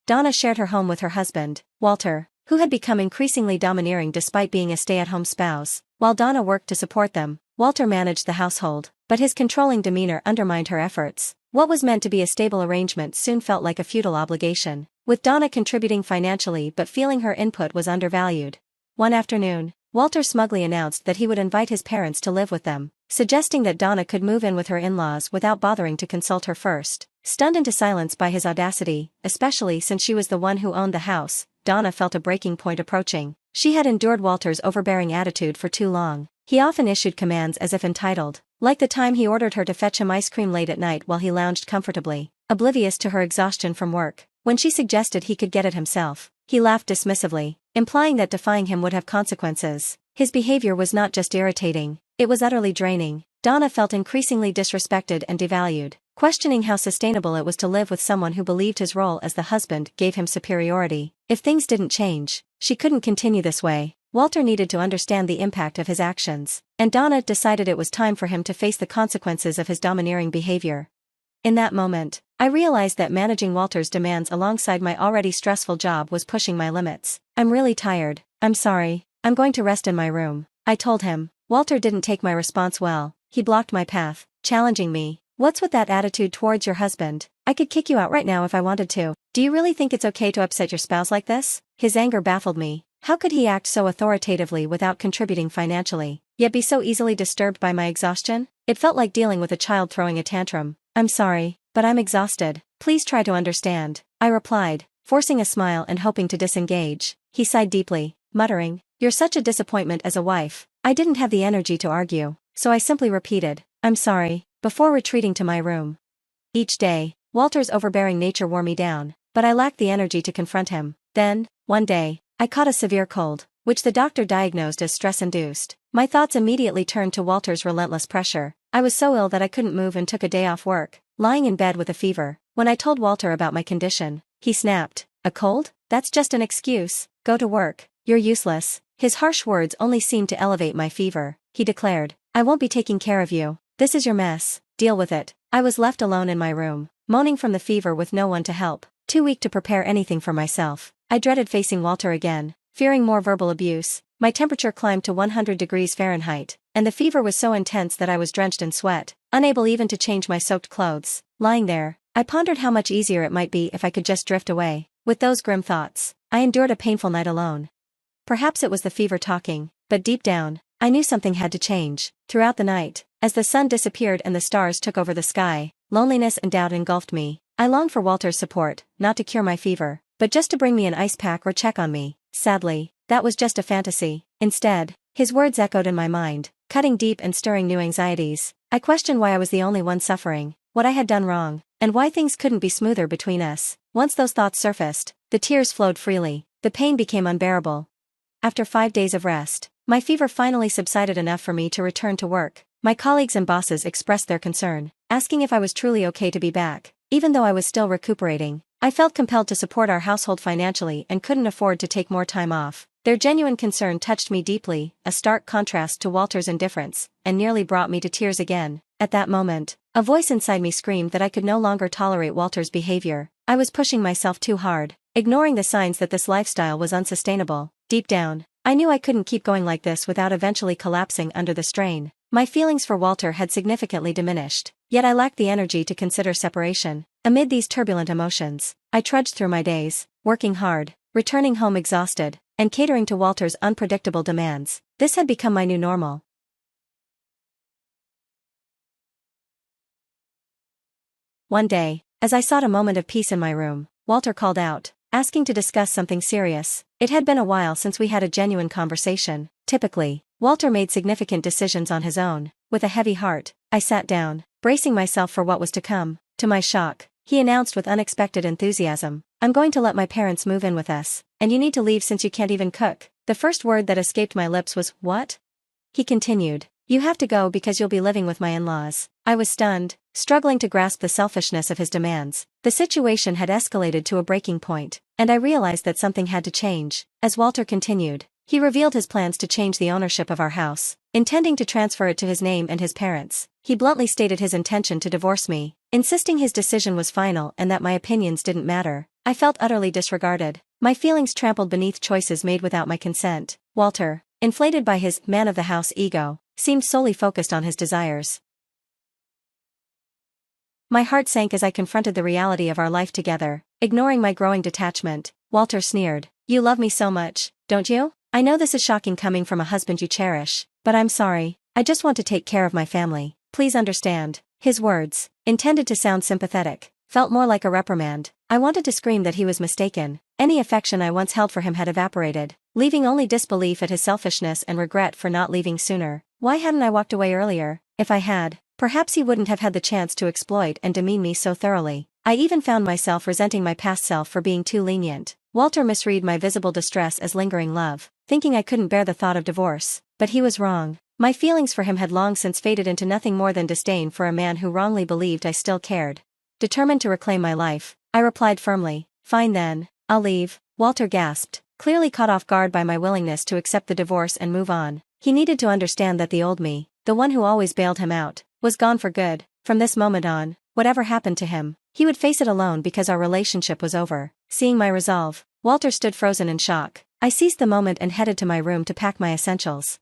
Donna shared her home with her husband, Walter, who had become increasingly domineering despite being a stay-at-home spouse. While Donna worked to support them, Walter managed the household, but his controlling demeanor undermined her efforts. What was meant to be a stable arrangement soon felt like a futile obligation, with Donna contributing financially but feeling her input was undervalued. One afternoon, Walter smugly announced that he would invite his parents to live with them, suggesting that Donna could move in with her in-laws without bothering to consult her first. Stunned into silence by his audacity, especially since she was the one who owned the house, Donna felt a breaking point approaching. She had endured Walter's overbearing attitude for too long. He often issued commands as if entitled, like the time he ordered her to fetch him ice cream late at night while he lounged comfortably, oblivious to her exhaustion from work. When she suggested he could get it himself, he laughed dismissively, implying that defying him would have consequences. His behavior was not just irritating, it was utterly draining. Donna felt increasingly disrespected and devalued, questioning how sustainable it was to live with someone who believed his role as the husband gave him superiority. If things didn't change, she couldn't continue this way. Walter needed to understand the impact of his actions, and Donna decided it was time for him to face the consequences of his domineering behavior. In that moment, I realized that managing Walter's demands alongside my already stressful job was pushing my limits. "I'm really tired. I'm sorry. I'm going to rest in my room," I told him. Walter didn't take my response well. He blocked my path, challenging me. "What's with that attitude towards your husband? I could kick you out right now if I wanted to. Do you really think it's okay to upset your spouse like this?" His anger baffled me. How could he act so authoritatively without contributing financially, yet be so easily disturbed by my exhaustion? It felt like dealing with a child throwing a tantrum. "I'm sorry, but I'm exhausted. Please try to understand," I replied, forcing a smile and hoping to disengage. He sighed deeply, muttering, "You're such a disappointment as a wife." I didn't have the energy to argue, so I simply repeated, "I'm sorry," before retreating to my room. Each day, Walter's overbearing nature wore me down, but I lacked the energy to confront him. Then, one day, I caught a severe cold, which the doctor diagnosed as stress-induced. My thoughts immediately turned to Walter's relentless pressure. I was so ill that I couldn't move and took a day off work, lying in bed with a fever. When I told Walter about my condition, he snapped, "A cold? That's just an excuse. Go to work. You're useless." His harsh words only seemed to elevate my fever. He declared, "I won't be taking care of you. This is your mess. Deal with it." I was left alone in my room, moaning from the fever with no one to help, too weak to prepare anything for myself. I dreaded facing Walter again, fearing more verbal abuse. My temperature climbed to 100 degrees Fahrenheit, and the fever was so intense that I was drenched in sweat, unable even to change my soaked clothes. Lying there, I pondered how much easier it might be if I could just drift away. With those grim thoughts, I endured a painful night alone. Perhaps it was the fever talking, but deep down, I knew something had to change. Throughout the night, as the sun disappeared and the stars took over the sky, loneliness and doubt engulfed me. I longed for Walter's support, not to cure my fever, but just to bring me an ice pack or check on me. Sadly, that was just a fantasy. Instead, his words echoed in my mind, cutting deep and stirring new anxieties. I questioned why I was the only one suffering, what I had done wrong, and why things couldn't be smoother between us. Once those thoughts surfaced, the tears flowed freely. The pain became unbearable. After 5 days of rest, my fever finally subsided enough for me to return to work. My colleagues and bosses expressed their concern, asking if I was truly okay to be back. Even though I was still recuperating, I felt compelled to support our household financially and couldn't afford to take more time off. Their genuine concern touched me deeply, a stark contrast to Walter's indifference, and nearly brought me to tears again. At that moment, a voice inside me screamed that I could no longer tolerate Walter's behavior. I was pushing myself too hard, ignoring the signs that this lifestyle was unsustainable. Deep down, I knew I couldn't keep going like this without eventually collapsing under the strain. My feelings for Walter had significantly diminished, yet I lacked the energy to consider separation. Amid these turbulent emotions, I trudged through my days, working hard, returning home exhausted, and catering to Walter's unpredictable demands. This had become my new normal. One day, as I sought a moment of peace in my room, Walter called out, asking to discuss something serious. It had been a while since we had a genuine conversation. Typically, Walter made significant decisions on his own. With a heavy heart, I sat down, bracing myself for what was to come. To my shock, he announced with unexpected enthusiasm, "I'm going to let my parents move in with us, and you need to leave since you can't even cook." The first word that escaped my lips was, "What?" He continued, "You have to go because you'll be living with my in-laws." I was stunned, struggling to grasp the selfishness of his demands. The situation had escalated to a breaking point, and I realized that something had to change. As Walter continued, he revealed his plans to change the ownership of our house, intending to transfer it to his name and his parents'. He bluntly stated his intention to divorce me, insisting his decision was final and that my opinions didn't matter. I felt utterly disregarded. My feelings trampled beneath choices made without my consent. Walter, inflated by his man-of-the-house ego, seemed solely focused on his desires. My heart sank as I confronted the reality of our life together. Ignoring my growing detachment, Walter sneered. "You love me so much, don't you? I know this is shocking coming from a husband you cherish, but I'm sorry. I just want to take care of my family. Please understand." His words, intended to sound sympathetic, felt more like a reprimand. I wanted to scream that he was mistaken. Any affection I once held for him had evaporated, leaving only disbelief at his selfishness and regret for not leaving sooner. Why hadn't I walked away earlier? If I had, perhaps he wouldn't have had the chance to exploit and demean me so thoroughly. I even found myself resenting my past self for being too lenient. Walter misread my visible distress as lingering love, thinking I couldn't bear the thought of divorce. But he was wrong. My feelings for him had long since faded into nothing more than disdain for a man who wrongly believed I still cared. Determined to reclaim my life, I replied firmly, "Fine then, I'll leave." Walter gasped, clearly caught off guard by my willingness to accept the divorce and move on. He needed to understand that the old me, the one who always bailed him out, was gone for good. From this moment on, whatever happened to him, he would face it alone because our relationship was over. Seeing my resolve, Walter stood frozen in shock. I seized the moment and headed to my room to pack my essentials.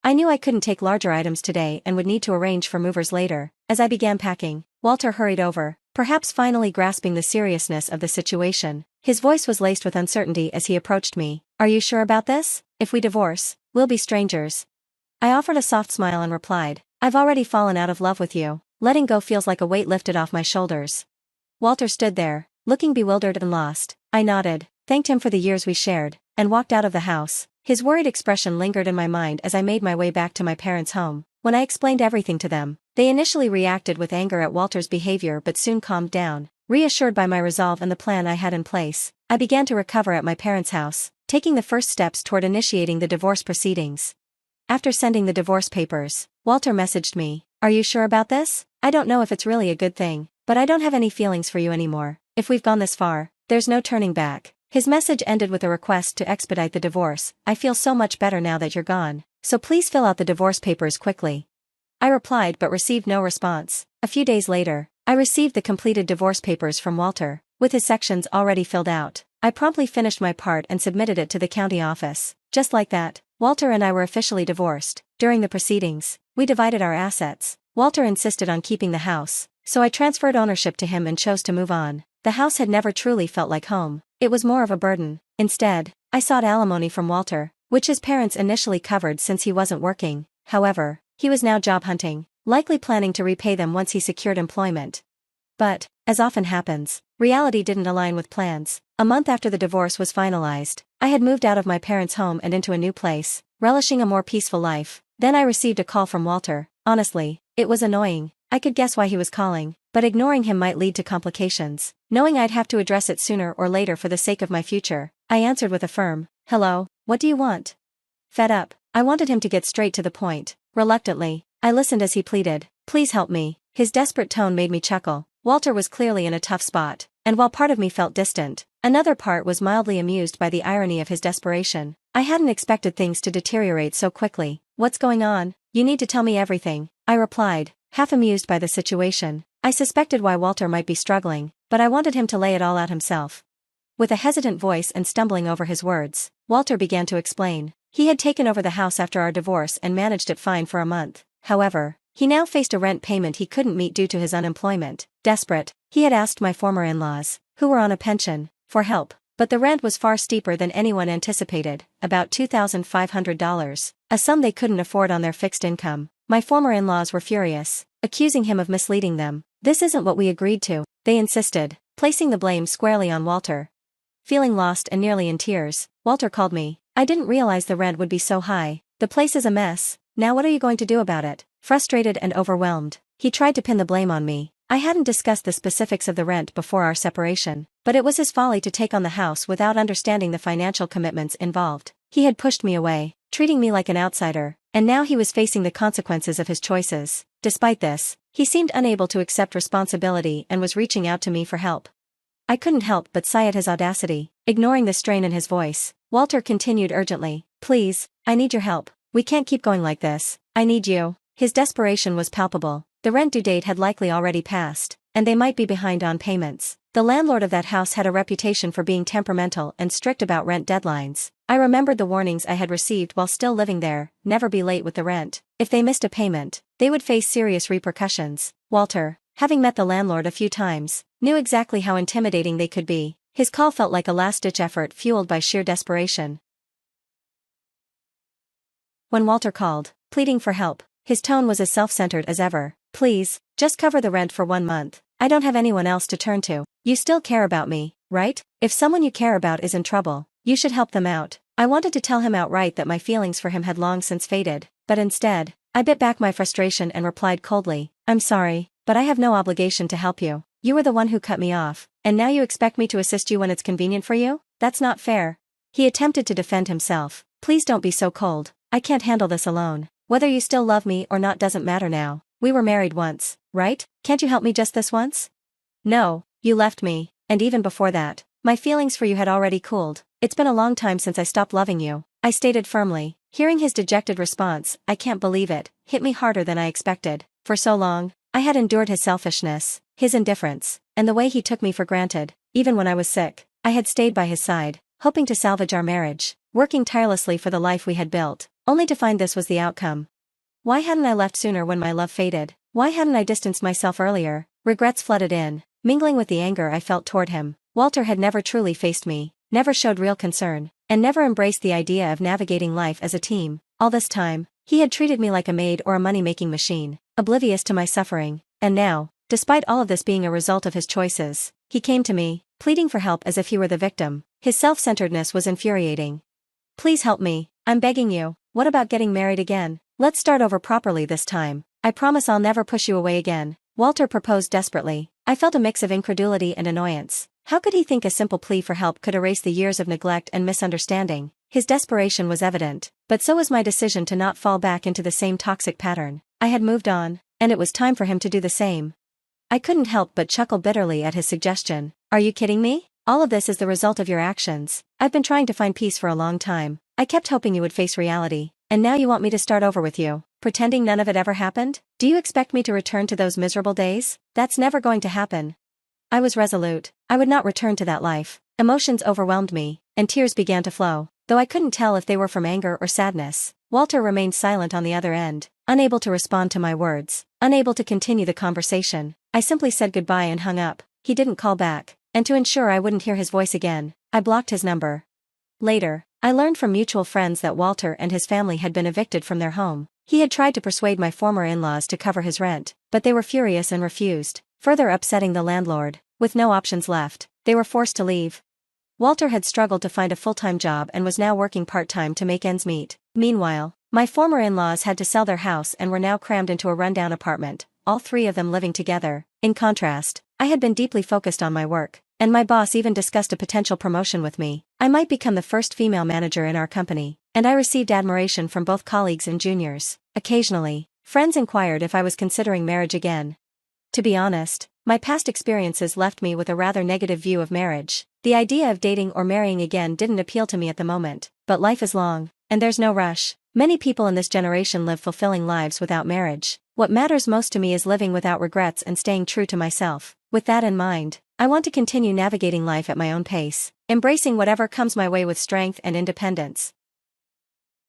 I knew I couldn't take larger items today and would need to arrange for movers later. As I began packing, Walter hurried over, perhaps finally grasping the seriousness of the situation. His voice was laced with uncertainty as he approached me. "Are you sure about this? If we divorce, we'll be strangers." I offered a soft smile and replied, "I've already fallen out of love with you. Letting go feels like a weight lifted off my shoulders." Walter stood there, looking bewildered and lost. I nodded, thanked him for the years we shared, and walked out of the house. His worried expression lingered in my mind as I made my way back to my parents' home. When I explained everything to them, they initially reacted with anger at Walter's behavior but soon calmed down. Reassured by my resolve and the plan I had in place, I began to recover at my parents' house, taking the first steps toward initiating the divorce proceedings. After sending the divorce papers, Walter messaged me, "Are you sure about this? I don't know if it's really a good thing, but I don't have any feelings for you anymore. If we've gone this far, there's no turning back." His message ended with a request to expedite the divorce. "I feel so much better now that you're gone, so please fill out the divorce papers quickly." I replied but received no response. A few days later, I received the completed divorce papers from Walter, with his sections already filled out. I promptly finished my part and submitted it to the county office. Just like that, Walter and I were officially divorced. During the proceedings, we divided our assets. Walter insisted on keeping the house, so I transferred ownership to him and chose to move on. The house had never truly felt like home. It was more of a burden. Instead, I sought alimony from Walter, which his parents initially covered since he wasn't working. However, he was now job hunting, likely planning to repay them once he secured employment. But, as often happens, reality didn't align with plans. A month after the divorce was finalized, I had moved out of my parents' home and into a new place, relishing a more peaceful life. Then I received a call from Walter. Honestly, it was annoying. I could guess why he was calling, but ignoring him might lead to complications. Knowing I'd have to address it sooner or later for the sake of my future, I answered with a firm, "Hello, what do you want?" Fed up, I wanted him to get straight to the point. Reluctantly, I listened as he pleaded, "Please help me." His desperate tone made me chuckle. Walter was clearly in a tough spot, and while part of me felt distant, another part was mildly amused by the irony of his desperation. I hadn't expected things to deteriorate so quickly. "What's going on? You need to tell me everything," I replied, half amused by the situation. I suspected why Walter might be struggling, but I wanted him to lay it all out himself. With a hesitant voice and stumbling over his words, Walter began to explain. He had taken over the house after our divorce and managed it fine for a month. However, he now faced a rent payment he couldn't meet due to his unemployment. Desperate, he had asked my former in-laws, who were on a pension, for help, but the rent was far steeper than anyone anticipated, about $2,500, a sum they couldn't afford on their fixed income. My former in-laws were furious, accusing him of misleading them. "This isn't what we agreed to," they insisted, placing the blame squarely on Walter. Feeling lost and nearly in tears, Walter called me. "I didn't realize the rent would be so high. The place is a mess. Now what are you going to do about it?" Frustrated and overwhelmed, he tried to pin the blame on me. I hadn't discussed the specifics of the rent before our separation, but it was his folly to take on the house without understanding the financial commitments involved. He had pushed me away, treating me like an outsider, and now he was facing the consequences of his choices. Despite this, he seemed unable to accept responsibility and was reaching out to me for help. I couldn't help but sigh at his audacity. Ignoring the strain in his voice, Walter continued urgently, "Please, I need your help. We can't keep going like this. I need you." His desperation was palpable. The rent due date had likely already passed, and they might be behind on payments. The landlord of that house had a reputation for being temperamental and strict about rent deadlines. I remembered the warnings I had received while still living there: never be late with the rent. If they missed a payment, they would face serious repercussions. Walter, having met the landlord a few times, knew exactly how intimidating they could be. His call felt like a last-ditch effort fueled by sheer desperation. When Walter called, pleading for help, his tone was as self-centered as ever. "Please, just cover the rent for 1 month. I don't have anyone else to turn to. You still care about me, right? If someone you care about is in trouble, you should help them out." I wanted to tell him outright that my feelings for him had long since faded, but instead, I bit back my frustration and replied coldly, "I'm sorry, but I have no obligation to help you. You were the one who cut me off, and now you expect me to assist you when it's convenient for you? That's not fair." He attempted to defend himself. "Please don't be so cold. I can't handle this alone. Whether you still love me or not doesn't matter now. We were married once, right? Can't you help me just this once?" "No, you left me, and even before that, my feelings for you had already cooled. It's been a long time since I stopped loving you," I stated firmly. Hearing his dejected response, "I can't believe it," hit me harder than I expected. For so long, I had endured his selfishness, his indifference, and the way he took me for granted. Even when I was sick, I had stayed by his side, hoping to salvage our marriage, working tirelessly for the life we had built, only to find this was the outcome. Why hadn't I left sooner when my love faded? Why hadn't I distanced myself earlier? Regrets flooded in, mingling with the anger I felt toward him. Walter had never truly faced me, never showed real concern, and never embraced the idea of navigating life as a team. All this time, he had treated me like a maid or a money-making machine, oblivious to my suffering. And now, despite all of this being a result of his choices, he came to me, pleading for help as if he were the victim. His self-centeredness was infuriating. "Please help me, I'm begging you. What about getting married again? Let's start over properly this time. I promise I'll never push you away again," Walter proposed desperately. I felt a mix of incredulity and annoyance. How could he think a simple plea for help could erase the years of neglect and misunderstanding? His desperation was evident, but so was my decision to not fall back into the same toxic pattern. I had moved on, and it was time for him to do the same. I couldn't help but chuckle bitterly at his suggestion. "Are you kidding me? All of this is the result of your actions. I've been trying to find peace for a long time. I kept hoping you would face reality, and now you want me to start over with you, pretending none of it ever happened? Do you expect me to return to those miserable days? That's never going to happen." I was resolute. I would not return to that life. Emotions overwhelmed me, and tears began to flow, though I couldn't tell if they were from anger or sadness. Walter remained silent on the other end, unable to respond to my words, unable to continue the conversation. I simply said goodbye and hung up. He didn't call back, and to ensure I wouldn't hear his voice again, I blocked his number. Later, I learned from mutual friends that Walter and his family had been evicted from their home. He had tried to persuade my former in-laws to cover his rent, but they were furious and refused, further upsetting the landlord. With no options left, they were forced to leave. Walter had struggled to find a full-time job and was now working part-time to make ends meet. Meanwhile, my former in-laws had to sell their house and were now crammed into a rundown apartment, all three of them living together. In contrast, I had been deeply focused on my work, and my boss even discussed a potential promotion with me. I might become the first female manager in our company, and I received admiration from both colleagues and juniors. Occasionally, friends inquired if I was considering marriage again. To be honest, my past experiences left me with a rather negative view of marriage. The idea of dating or marrying again didn't appeal to me at the moment, but life is long, and there's no rush. Many people in this generation live fulfilling lives without marriage. What matters most to me is living without regrets and staying true to myself. With that in mind, I want to continue navigating life at my own pace, embracing whatever comes my way with strength and independence.